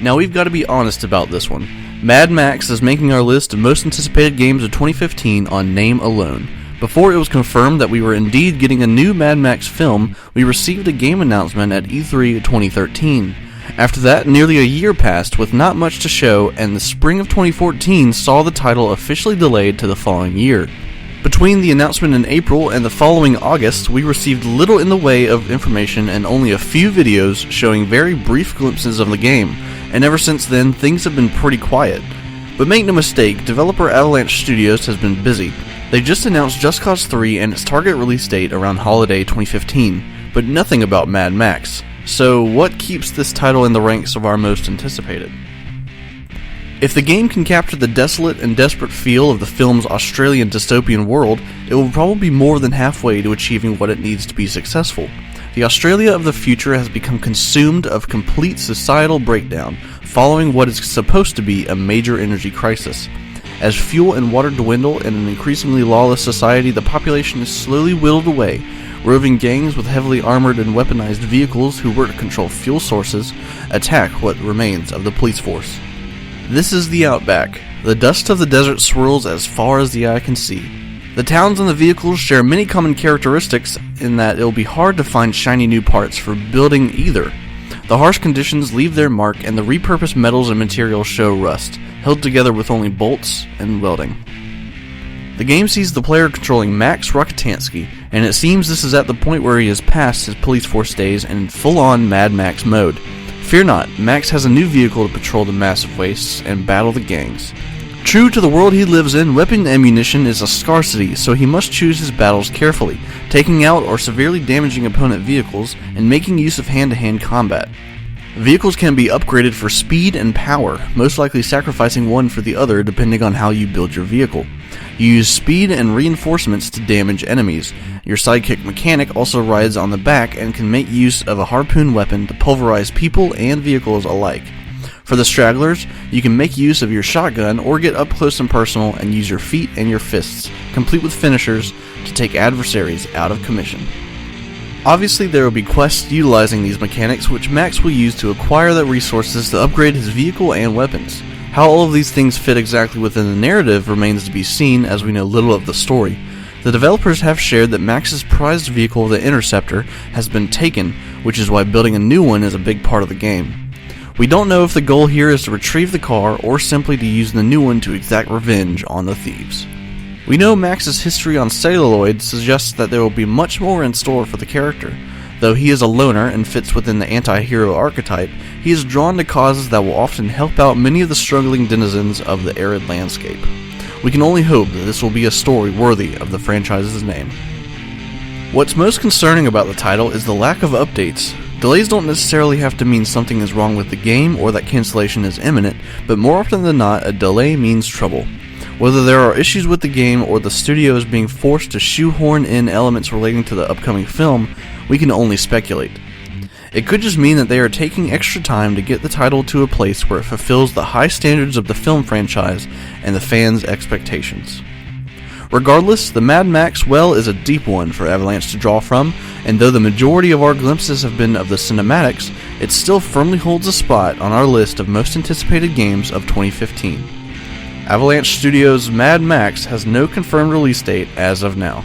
Now we've got to be honest about this one. Mad Max is making our list of most anticipated games of 2015 on name alone. Before it was confirmed that we were indeed getting a new Mad Max film, we received a game announcement at E3 2013. After that, nearly a year passed with not much to show, and the spring of 2014 saw the title officially delayed to the following year. Between the announcement in April and the following August, we received little in the way of information and only a few videos showing very brief glimpses of the game, and ever since then, things have been pretty quiet. But make no mistake, developer Avalanche Studios has been busy. They just announced Just Cause 3 and its target release date around holiday 2015, but nothing about Mad Max. So what keeps this title in the ranks of our most anticipated? If the game can capture the desolate and desperate feel of the film's Australian dystopian world, it will probably be more than halfway to achieving what it needs to be successful. The Australia of the future has become consumed of complete societal breakdown, following what is supposed to be a major energy crisis. As fuel and water dwindle in an increasingly lawless society, the population is slowly whittled away. Roving gangs with heavily armored and weaponized vehicles who work to control fuel sources attack what remains of the police force. This is the Outback. The dust of the desert swirls as far as the eye can see. The towns and the vehicles share many common characteristics in that it will be hard to find shiny new parts for building either. The harsh conditions leave their mark, and the repurposed metals and materials show rust, held together with only bolts and welding. The game sees the player controlling Max Rockatansky, and it seems this is at the point where he has passed his police force days and in full-on Mad Max mode. Fear not, Max has a new vehicle to patrol the massive wastes and battle the gangs. True to the world he lives in, weapon ammunition is a scarcity, so he must choose his battles carefully, taking out or severely damaging opponent vehicles and making use of hand-to-hand combat. Vehicles can be upgraded for speed and power, most likely sacrificing one for the other depending on how you build your vehicle. You use speed and reinforcements to damage enemies. Your sidekick mechanic also rides on the back and can make use of a harpoon weapon to pulverize people and vehicles alike. For the stragglers, you can make use of your shotgun or get up close and personal and use your feet and your fists, complete with finishers, to take adversaries out of commission. Obviously, there will be quests utilizing these mechanics, which Max will use to acquire the resources to upgrade his vehicle and weapons. How all of these things fit exactly within the narrative remains to be seen, as we know little of the story. The developers have shared that Max's prized vehicle, the Interceptor, has been taken, which is why building a new one is a big part of the game. We don't know if the goal here is to retrieve the car or simply to use the new one to exact revenge on the thieves. We know Max's history on celluloid suggests that there will be much more in store for the character. Though he is a loner and fits within the anti-hero archetype, he is drawn to causes that will often help out many of the struggling denizens of the arid landscape. We can only hope that this will be a story worthy of the franchise's name. What's most concerning about the title is the lack of updates. Delays don't necessarily have to mean something is wrong with the game or that cancellation is imminent, but more often than not, a delay means trouble. Whether there are issues with the game or the studio is being forced to shoehorn in elements relating to the upcoming film, we can only speculate. It could just mean that they are taking extra time to get the title to a place where it fulfills the high standards of the film franchise and the fans' expectations. Regardless, the Mad Max well is a deep one for Avalanche to draw from, and though the majority of our glimpses have been of the cinematics, it still firmly holds a spot on our list of most anticipated games of 2015. Avalanche Studios' Mad Max has no confirmed release date as of now.